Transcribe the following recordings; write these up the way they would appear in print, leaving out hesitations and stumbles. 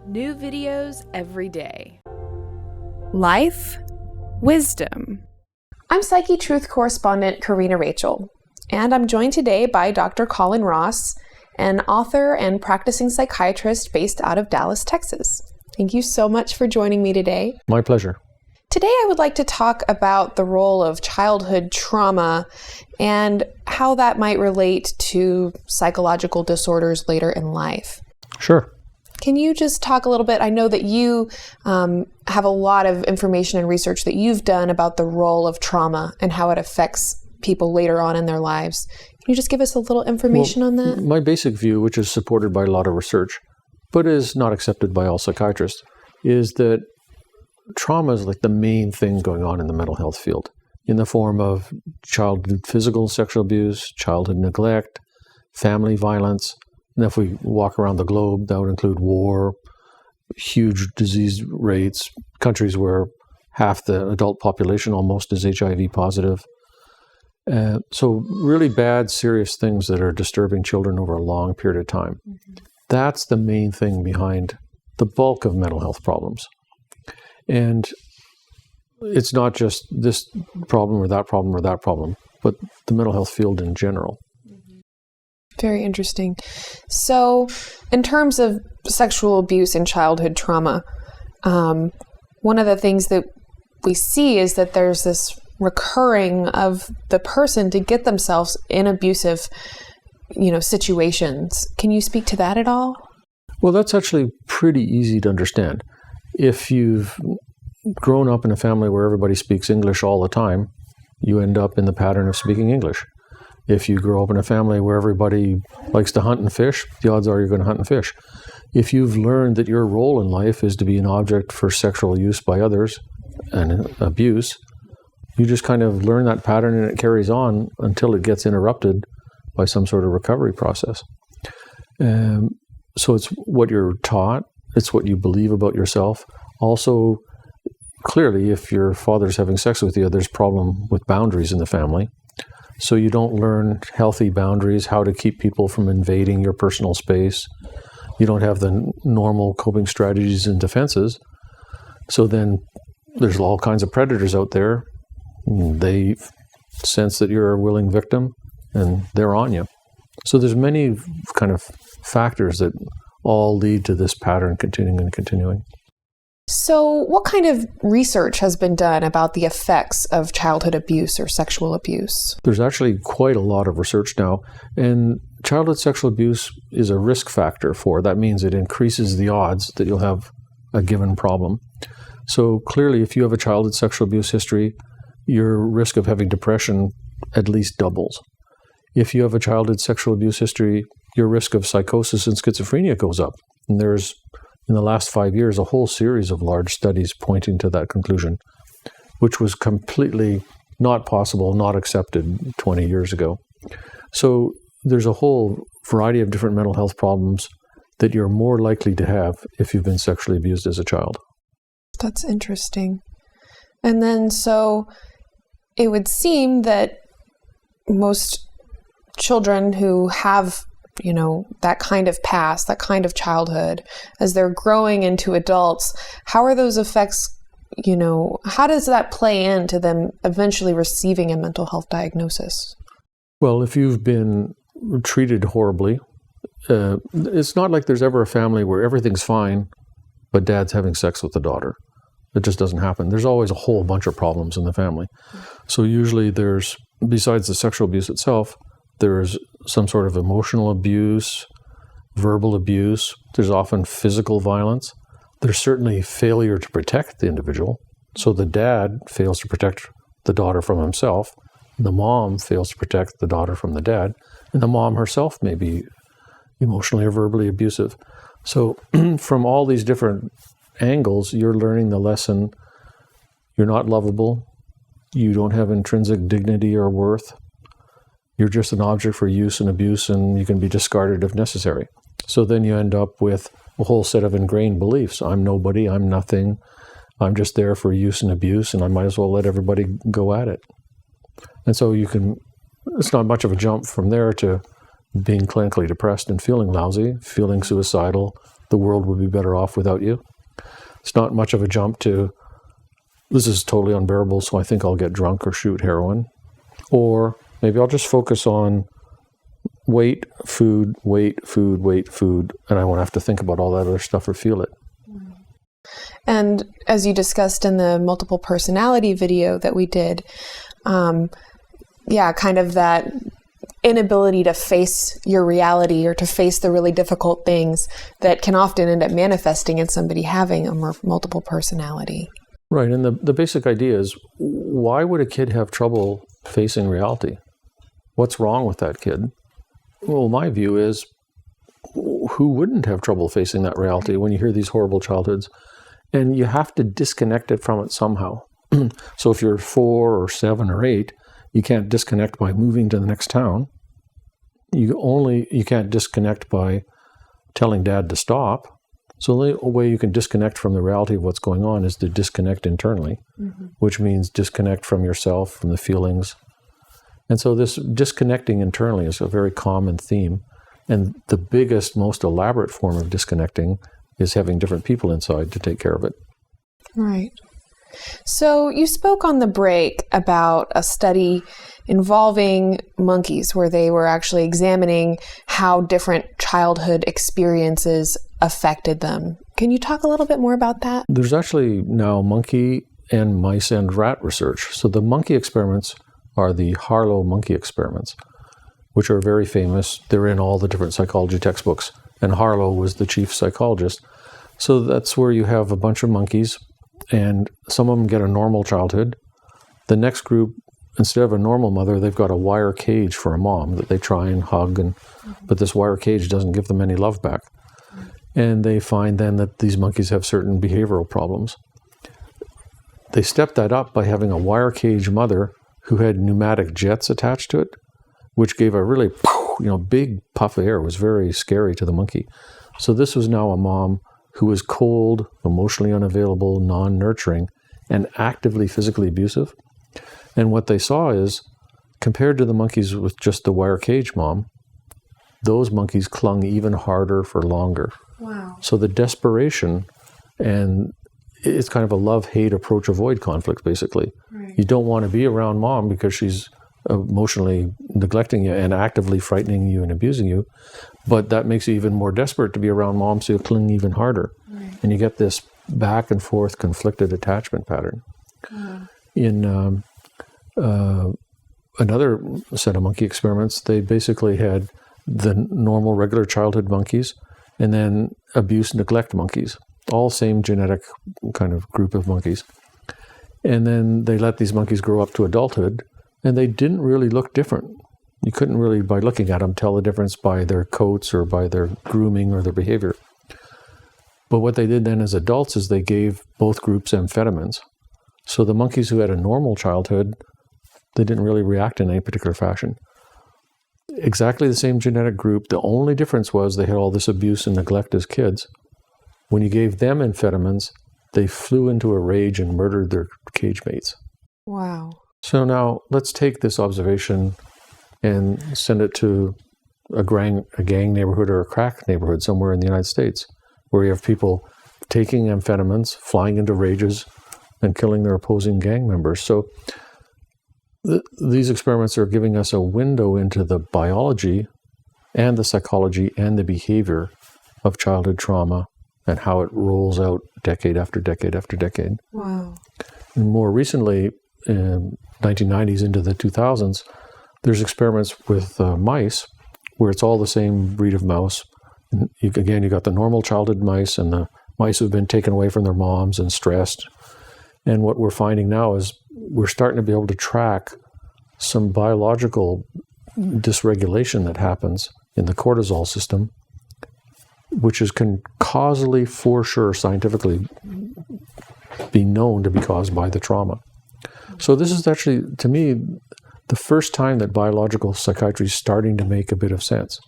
New videos every day. Life, wisdom. I'm Psychiatryth Correspondent Corrina Rachel, and I'm joined today by Dr. Colin Ross, an author and practicing psychiatrist based out of Dallas, Texas. Thank you so much for joining me today. My pleasure. Today I would like to talk about the role of childhood trauma and how that might relate to psychological disorders later in life. Sure. Can you just talk a little bit? I know that you have a lot of information and research that you've done about the role of trauma and how it affects people later on in their lives. Can you just give us a little information on that? My basic view, which is supported by a lot of research, but is not accepted by all psychiatrists, is that trauma is like the main thing going on in the mental health field, in the form of childhood physical sexual abuse, childhood neglect, family violence. And if we walk around the globe, that would include war, huge disease rates, countries where half the adult population almost is HIV positive. So really bad, serious things that are disturbing children over a long period of time. Mm-hmm. That's the main thing behind the bulk of mental health problems. And it's not just this problem or that problem or that problem, but the mental health field in general. Very interesting. So in terms of sexual abuse and childhood trauma, one of the things that we see is that there's this recurring of the person to get themselves in abusive, situations. Can you speak to that at all? Well, that's actually pretty easy to understand. If you've grown up in a family where everybody speaks English all the time, you end up in the pattern of speaking English. If you grow up in a family where everybody likes to hunt and fish, the odds are you're going to hunt and fish. If you've learned that your role in life is to be an object for sexual use by others and abuse, you just kind of learn that pattern and it carries on until it gets interrupted by some sort of recovery process. So it's what you're taught, it's what you believe about yourself. Also, clearly, if your father's having sex with you, there's a problem with boundaries in the family. So you don't learn healthy boundaries, how to keep people from invading your personal space. You don't have the normal coping strategies and defenses. So then there's all kinds of predators out there. They sense that you're a willing victim and they're on you. So there's many kind of factors that all lead to this pattern continuing and continuing. So what kind of research has been done about the effects of childhood abuse or sexual abuse? There's actually quite a lot of research now, and childhood sexual abuse is a risk factor for. That means it increases the odds that you'll have a given problem. So clearly, if you have a childhood sexual abuse history, your risk of having depression at least doubles. If you have a childhood sexual abuse history, your risk of psychosis and schizophrenia goes up. And there's in the last 5 years, a whole series of large studies pointing to that conclusion, which was completely not possible, not accepted 20 years ago. So there's a whole variety of different mental health problems that you're more likely to have if you've been sexually abused as a child. That's interesting. And then so it would seem that most children who have that kind of past, that kind of childhood, as they're growing into adults, how are those effects, how does that play into them eventually receiving a mental health diagnosis? Well, if you've been treated horribly, it's not like there's ever a family where everything's fine, but dad's having sex with the daughter. It just doesn't happen. There's always a whole bunch of problems in the family. So usually there's, besides the sexual abuse itself, there's some sort of emotional abuse, verbal abuse. There's often physical violence. There's certainly failure to protect the individual. So the dad fails to protect the daughter from himself. The mom fails to protect the daughter from the dad. And the mom herself may be emotionally or verbally abusive. So from all these different angles, you're learning the lesson. You're not lovable. You don't have intrinsic dignity or worth. You're just an object for use and abuse, and you can be discarded if necessary. So then you end up with a whole set of ingrained beliefs. I'm nobody, I'm nothing, I'm just there for use and abuse, and I might as well let everybody go at it. And so it's not much of a jump from there to being clinically depressed and feeling lousy, feeling suicidal, the world would be better off without you. It's not much of a jump to, this is totally unbearable, so I think I'll get drunk or shoot heroin. Or maybe I'll just focus on weight, food, and I won't have to think about all that other stuff or feel it. And as you discussed in the multiple personality video that we did, kind of that inability to face your reality or to face the really difficult things that can often end up manifesting in somebody having a multiple personality. Right, and the basic idea is, why would a kid have trouble facing reality? What's wrong with that kid? Well, my view is, who wouldn't have trouble facing that reality when you hear these horrible childhoods? And you have to disconnect it from it somehow. So if you're 4 or 7 or 8, you can't disconnect by moving to the next town. You can't disconnect by telling dad to stop. So the only way you can disconnect from the reality of what's going on is to disconnect internally, which means disconnect from yourself, from the feelings. And so this disconnecting internally is a very common theme. And the biggest, most elaborate form of disconnecting is having different people inside to take care of it. Right. So you spoke on the break about a study involving monkeys where they were actually examining how different childhood experiences affected them. Can you talk a little bit more about that? There's actually now monkey and mice and rat research. So the monkey experiments are the Harlow monkey experiments, which are very famous. They're in all the different psychology textbooks. And Harlow was the chief psychologist. So that's where you have a bunch of monkeys, and some of them get a normal childhood. The next group, instead of a normal mother, they've got a wire cage for a mom that they try and hug, but this wire cage doesn't give them any love back. And they find then that these monkeys have certain behavioral problems. They step that up by having a wire cage mother who had pneumatic jets attached to it, which gave a really big puff of air. It was very scary to the monkey. So this was now a mom who was cold, emotionally unavailable, non-nurturing, and actively physically abusive. And what they saw is, compared to the monkeys with just the wire cage mom, those monkeys clung even harder for longer. Wow. So the desperation, and it's kind of a love-hate approach, avoid conflict, basically. Right. You don't want to be around mom because she's emotionally neglecting you and actively frightening you and abusing you, but that makes you even more desperate to be around mom, so you cling even harder. Right. And you get this back and forth conflicted attachment pattern. In another set of monkey experiments, they basically had the normal regular childhood monkeys and then abuse neglect monkeys, all same genetic kind of group of monkeys. And then they let these monkeys grow up to adulthood, and they didn't really look different. You couldn't really, by looking at them, tell the difference by their coats or by their grooming or their behavior. But what they did then as adults is they gave both groups amphetamines. So the monkeys who had a normal childhood, they didn't really react in any particular fashion. Exactly the same genetic group. The only difference was they had all this abuse and neglect as kids. When you gave them amphetamines, they flew into a rage and murdered their cage mates. Wow. So now let's take this observation and send it to a gang neighborhood or a crack neighborhood somewhere in the United States, where you have people taking amphetamines, flying into rages, and killing their opposing gang members. So these experiments are giving us a window into the biology and the psychology and the behavior of childhood trauma and how it rolls out decade after decade after decade. Wow. And more recently, in 1990s into the 2000s, there's experiments with mice where it's all the same breed of mouse. And you got the normal childhood mice and the mice who've been taken away from their moms and stressed. And what we're finding now is we're starting to be able to track some biological dysregulation that happens in the cortisol system, which can causally, for sure, scientifically be known to be caused by the trauma. So this is actually, to me, the first time that biological psychiatry is starting to make a bit of sense.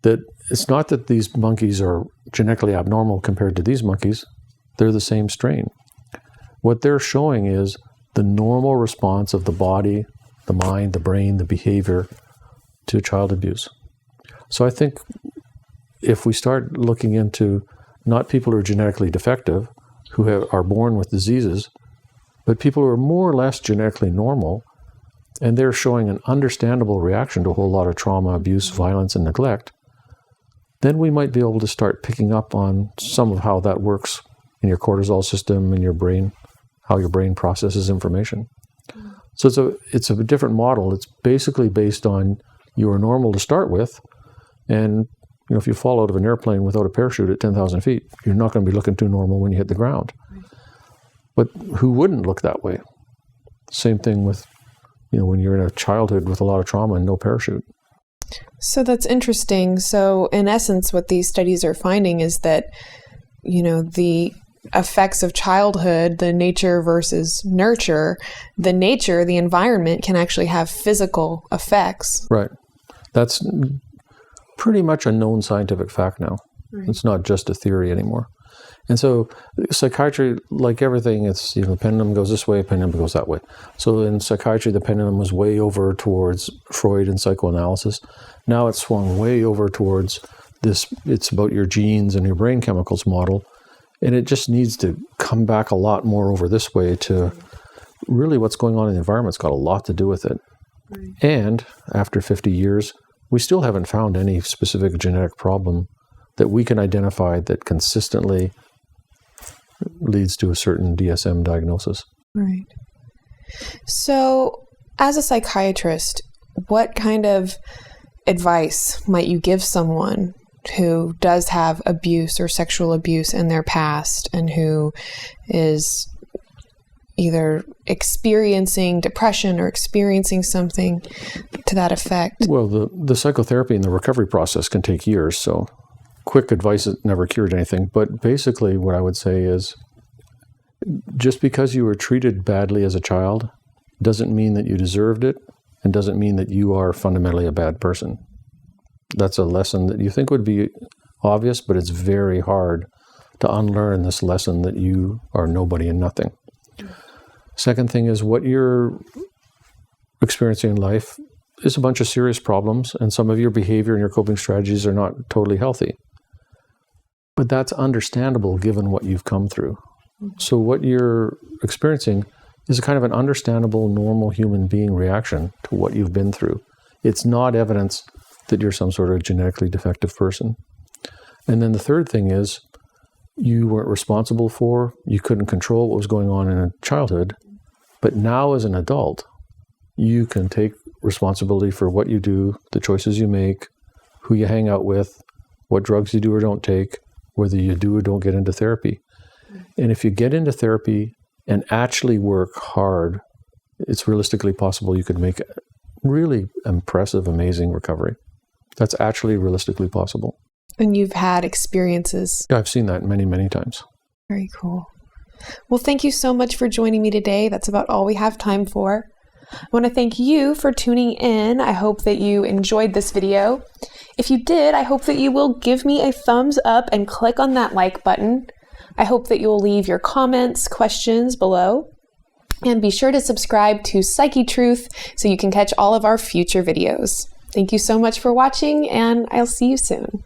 That it's not that these monkeys are genetically abnormal compared to these monkeys, they're the same strain. What they're showing is the normal response of the body, the mind, the brain, the behavior to child abuse. So I think if we start looking into not people who are genetically defective, who are born with diseases, but people who are more or less genetically normal, and they're showing an understandable reaction to a whole lot of trauma, abuse, violence, and neglect, then we might be able to start picking up on some of how that works in your cortisol system, in your brain, how your brain processes information. So it's a different model. It's basically based on you are normal to start with, and if you fall out of an airplane without a parachute at 10,000 feet, you're not going to be looking too normal when you hit the ground. But who wouldn't look that way? Same thing with, when you're in a childhood with a lot of trauma and no parachute. So that's interesting. So in essence, what these studies are finding is that, the effects of childhood, the nature versus nurture, the environment can actually have physical effects. Right. That's pretty much a known scientific fact now. Right. It's not just a theory anymore. And so psychiatry, like everything, it's, the pendulum goes this way, pendulum goes that way. So in psychiatry, the pendulum was way over towards Freud and psychoanalysis. Now it's swung way over towards this, it's about your genes and your brain chemicals model. And it just needs to come back a lot more over this way to really what's going on in the environment's got a lot to do with it. Right. And after 50 years, we still haven't found any specific genetic problem that we can identify that consistently leads to a certain DSM diagnosis. Right. So, as a psychiatrist, what kind of advice might you give someone who does have abuse or sexual abuse in their past and who is either experiencing depression or experiencing something to that effect? Well, the psychotherapy and the recovery process can take years, so quick advice has never cured anything. But basically what I would say is, just because you were treated badly as a child doesn't mean that you deserved it, and doesn't mean that you are fundamentally a bad person. That's a lesson that you think would be obvious, but it's very hard to unlearn this lesson that you are nobody and nothing. Second thing is, what you're experiencing in life is a bunch of serious problems, and some of your behavior and your coping strategies are not totally healthy. But that's understandable given what you've come through. So what you're experiencing is a kind of an understandable, normal human being reaction to what you've been through. It's not evidence that you're some sort of genetically defective person. And then the third thing is, you weren't responsible for, you couldn't control what was going on in a childhood, but now as an adult, you can take responsibility for what you do, the choices you make, who you hang out with, what drugs you do or don't take, whether you do or don't get into therapy. And if you get into therapy and actually work hard, it's realistically possible you could make a really impressive, amazing recovery. That's actually realistically possible. And you've had experiences. Yeah, I've seen that many, many times. Very cool. Well, thank you so much for joining me today. That's about all we have time for. I want to thank you for tuning in. I hope that you enjoyed this video. If you did, I hope that you will give me a thumbs up and click on that like button. I hope that you'll leave your comments, questions below. And be sure to subscribe to Psychetruth so you can catch all of our future videos. Thank you so much for watching, and I'll see you soon.